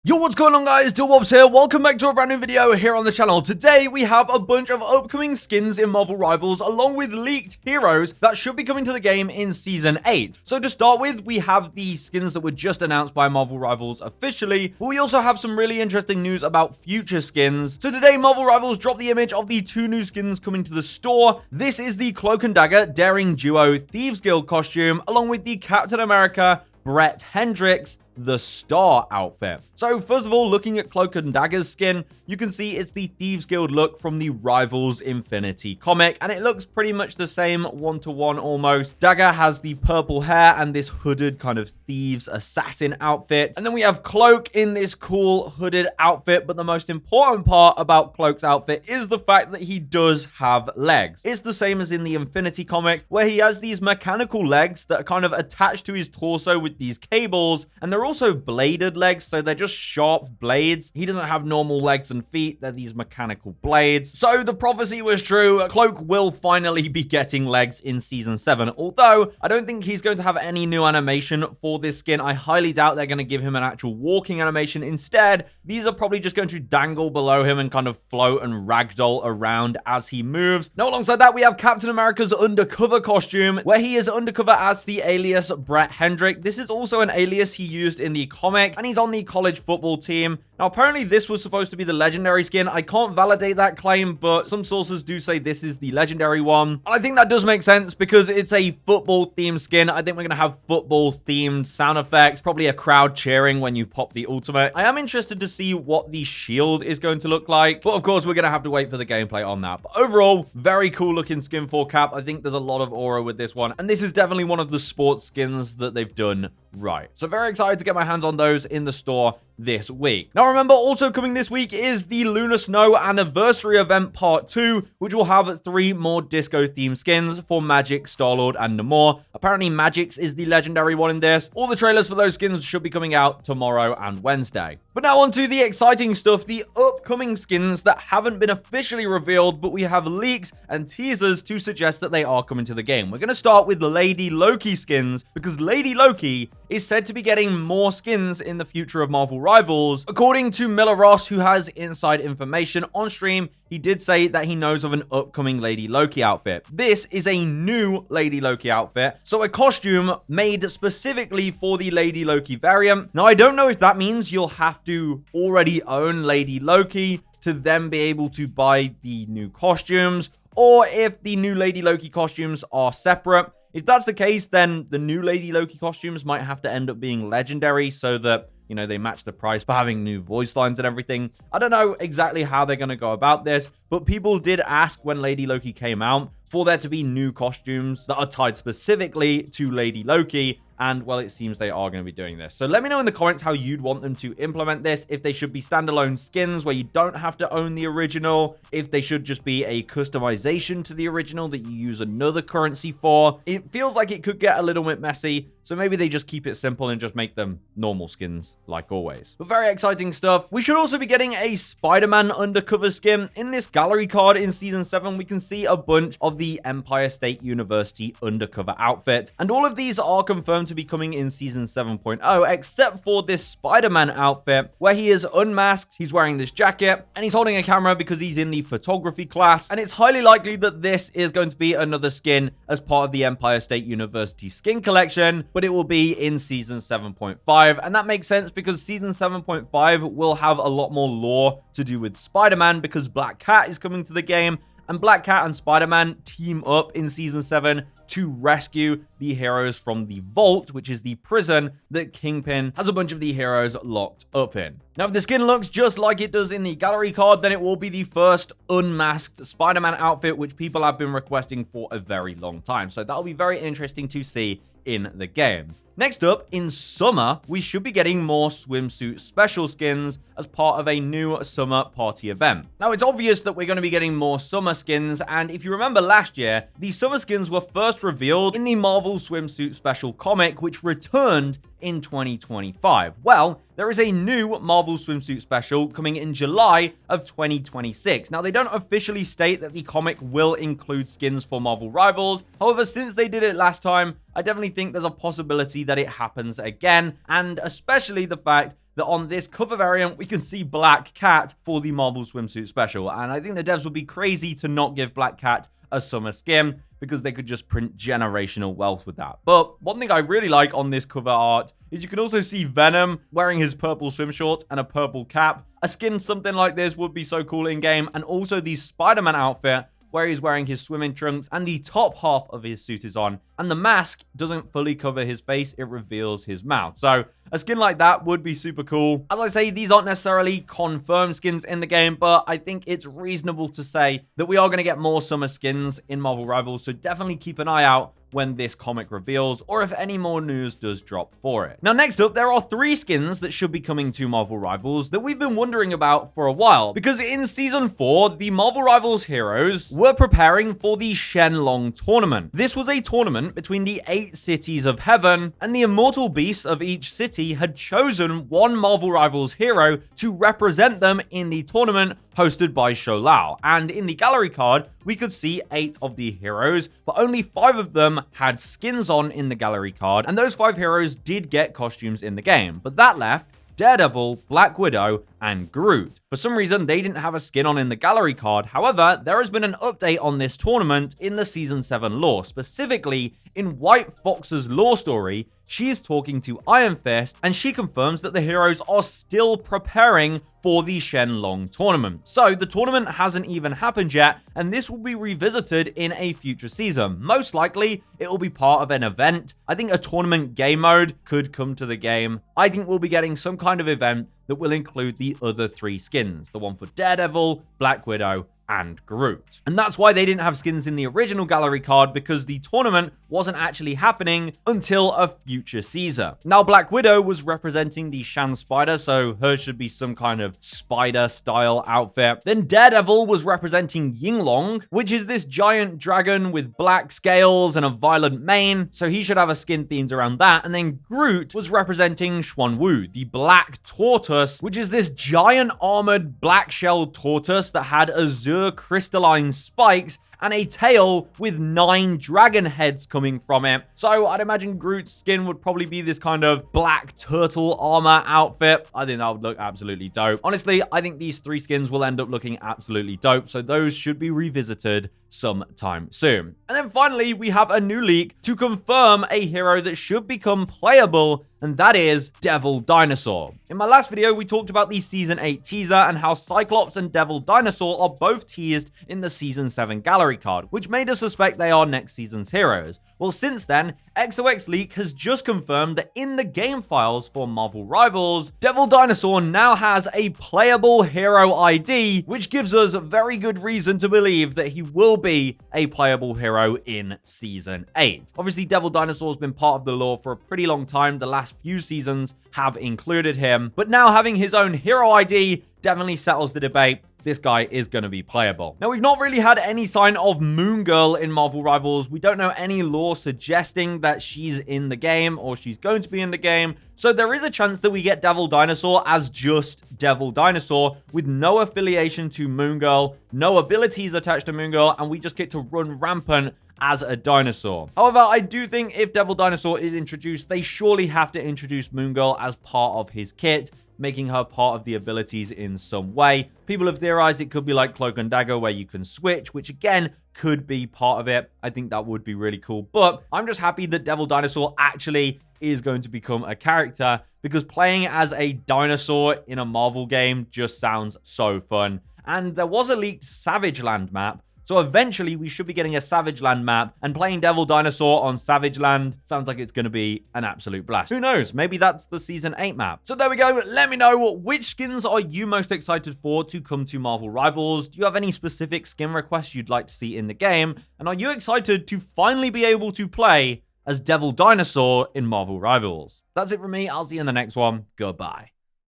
Yo, what's going on, guys? Dillbobs here. Welcome back to a brand new video here on the channel. Today, we have a bunch of upcoming skins in Marvel Rivals, along with leaked heroes that should be coming to the game in Season 8. So to start with, we have the skins that were just announced by Marvel Rivals officially, but we also have some really interesting news about future skins. So today, Marvel Rivals dropped the image of the two new skins coming to the store. This is the Cloak and Dagger Daring Duo Thieves Guild costume, along with the Captain America Brett Hendricks the Star outfit. So first of all, looking at Cloak and Dagger's skin, you can see it's the Thieves Guild look from the Rivals Infinity comic, and it looks pretty much the same one-to-one almost. Dagger has the purple hair and this hooded kind of thieves assassin outfit, and then we have Cloak in this cool hooded outfit, but the most important part about Cloak's outfit is the fact that he does have legs. It's the same as in the Infinity comic, where he has these mechanical legs that are kind of attached to his torso with these cables, and they're also bladed legs, so they're just sharp blades. He doesn't have normal legs and feet, they're these mechanical blades. So the prophecy was true. Cloak will finally be getting legs in Season 7, although I don't think he's going to have any new animation for this skin. I highly doubt they're going to give him an actual walking animation. Instead, these are probably just going to dangle below him and kind of float and ragdoll around as he moves. Now, alongside that, we have Captain America's undercover costume, where he is undercover as the alias Brett Hendrick. This is also an alias he used in the comic, and he's on the college football team. Now, apparently this was supposed to be the legendary skin. I can't validate that claim, but some sources do say this is the legendary one. And I think that does make sense because it's a football themed skin. I think we're going to have football themed sound effects, probably a crowd cheering when you pop the ultimate. I am interested to see what the shield is going to look like, but of course we're going to have to wait for the gameplay on that. But overall, very cool looking skin for Cap. I think there's a lot of aura with this one, and this is definitely one of the sports skins that they've done right. So very excited to get my hands on those in the store this week. Now remember, also coming this week is the Lunar Snow Anniversary Event Part 2, which will have 3 more disco-themed skins for Magik, Star-Lord, and Namor. Apparently Magik's is the legendary one in this. All the trailers for those skins should be coming out tomorrow and Wednesday. But now on to the exciting stuff, the upcoming skins that haven't been officially revealed, but we have leaks and teasers to suggest that they are coming to the game. We're going to start with the Lady Loki skins, because Lady Loki is said to be getting more skins in the future of Marvel Rivals. According to Miller Ross, who has inside information on stream, he did say that he knows of an upcoming Lady Loki outfit. This is a new Lady Loki outfit, so a costume made specifically for the Lady Loki variant. Now, I don't know if that means you'll have to already own Lady Loki to then be able to buy the new costumes, or if the new Lady Loki costumes are separate. If that's the case, then the new Lady Loki costumes might have to end up being legendary so that, you know, they match the price for having new voice lines and everything. I don't know exactly how they're going to go about this, but people did ask when Lady Loki came out for there to be new costumes that are tied specifically to Lady Loki. And, well, it seems they are going to be doing this. So let me know in the comments how you'd want them to implement this. If they should be standalone skins where you don't have to own the original. If they should just be a customization to the original that you use another currency for. It feels like it could get a little bit messy. So maybe they just keep it simple and just make them normal skins like always. But very exciting stuff. We should also be getting a SpiderMan undercover skin. In this gallery card in Season 7, we can see a bunch of the Empire State University undercover outfit. And all of these are confirmed to be coming in Season 7.0, except for this Spider-Man outfit, where he is unmasked, he's wearing this jacket, and he's holding a camera because he's in the photography class. And it's highly likely that this is going to be another skin as part of the Empire State University skin collection, but it will be in Season 7.5. And that makes sense because Season 7.5 will have a lot more lore to do with Spider-Man, because Black Cat is coming to the game, and Black Cat and Spider-Man team up in Season 7 to rescue the heroes from the Vault, which is the prison that Kingpin has a bunch of the heroes locked up in. Now, if the skin looks just like it does in the gallery card, then it will be the first unmasked Spider-Man outfit, which people have been requesting for a very long time. So that'll be very interesting to see in the game. Next up, in summer, we should be getting more swimsuit special skins as part of a new summer party event. Now, it's obvious that we're going to be getting more summer skins, and if you remember last year, the summer skins were first revealed in the Marvel Swimsuit Special comic, which returned in 2025. Well, there is a new Marvel Swimsuit Special coming in July of 2026. Now, they don't officially state that the comic will include skins for Marvel Rivals. However, since they did it last time, I definitely think there's a possibility that it happens again, and especially the fact that on this cover variant, we can see Black Cat for the Marvel Swimsuit Special. And I think the devs would be crazy to not give Black Cat a summer skin, because they could just print generational wealth with that. But one thing I really like on this cover art is you can also see Venom wearing his purple swim shorts and a purple cap. A skin something like this would be so cool in-game. And also the Spider-Man outfit, where he's wearing his swimming trunks and the top half of his suit is on. And the mask doesn't fully cover his face, it reveals his mouth. So a skin like that would be super cool. As I say, these aren't necessarily confirmed skins in the game, but I think it's reasonable to say that we are going to get more summer skins in Marvel Rivals. So definitely keep an eye out when this comic reveals, or if any more news does drop for it. Now, next up, there are 3 skins that should be coming to Marvel Rivals that we've been wondering about for a while, because in Season 4, the Marvel Rivals heroes were preparing for the Shenlong tournament. This was a tournament between the 8 cities of heaven, and the immortal beasts of each city had chosen one Marvel Rivals hero to represent them in the tournament hosted by Shenlong. And in the gallery card, we could see 8 of the heroes, but only 5 of them had skins on in the gallery card, and those 5 heroes did get costumes in the game. But that left Daredevil, Black Widow, and Groot. For some reason, they didn't have a skin on in the gallery card. However, there has been an update on this tournament in the Season 7 lore. Specifically, in White Fox's lore story, she is talking to Iron Fist, and she confirms that the heroes are still preparing for the Shenlong tournament. So the tournament hasn't even happened yet, and this will be revisited in a future season. Most likely, it will be part of an event. I think a tournament game mode could come to the game. I think we'll be getting some kind of event that will include the other 3 skins. The one for Daredevil, Black Widow, and Groot. And that's why they didn't have skins in the original gallery card, because the tournament wasn't actually happening until a future season. Now, Black Widow was representing the Shan Spider, so hers should be some kind of spider style outfit. Then Daredevil was representing Shenlong, which is this giant dragon with black scales and a violent mane, so he should have a skin themed around that. And then Groot was representing Xuanwu, the black tortoise, which is this giant armored black shell tortoise that had azure crystalline spikes and a tail with 9 dragon heads coming from it. So I'd imagine Groot's skin would probably be this kind of black turtle armor outfit. I think that would look absolutely dope. Honestly, I think these 3 skins will end up looking absolutely dope, so those should be revisited sometime soon. And then finally, we have a new leak to confirm a hero that should become playable, and that is Devil Dinosaur. In my last video, we talked about the Season 8 teaser and how Cyclops and Devil Dinosaur are both teased in the Season 7 gallery card, which made us suspect they are next season's heroes. Well, since then, XOX Leak has just confirmed that in the game files for Marvel Rivals, Devil Dinosaur now has a playable hero ID, which gives us a very good reason to believe that he will be a playable hero in Season 8. Obviously, Devil Dinosaur has been part of the lore for a pretty long time. The last few seasons have included him, but now having his own hero ID definitely settles the debate. This guy is going to be playable. Now, we've not really had any sign of Moon Girl in Marvel Rivals. We don't know any lore suggesting that she's in the game or she's going to be in the game. So there is a chance that we get Devil Dinosaur as just Devil Dinosaur with no affiliation to Moon Girl, no abilities attached to Moon Girl, and we just get to run rampant as a dinosaur. However, I do think if Devil Dinosaur is introduced, they surely have to introduce Moon Girl as part of his kit, making her part of the abilities in some way. People have theorized it could be like Cloak and Dagger, where you can switch, which again could be part of it. I think that would be really cool. But I'm just happy that Devil Dinosaur actually is going to become a character, because playing as a dinosaur in a Marvel game just sounds so fun. And there was a leaked Savage Land map, so eventually we should be getting a Savage Land map, and playing Devil Dinosaur on Savage Land sounds like it's going to be an absolute blast. Who knows? Maybe that's the Season 8 map. So there we go. Let me know, which skins are you most excited for to come to Marvel Rivals? Do you have any specific skin requests you'd like to see in the game? And are you excited to finally be able to play as Devil Dinosaur in Marvel Rivals? That's it from me. I'll see you in the next one. Goodbye.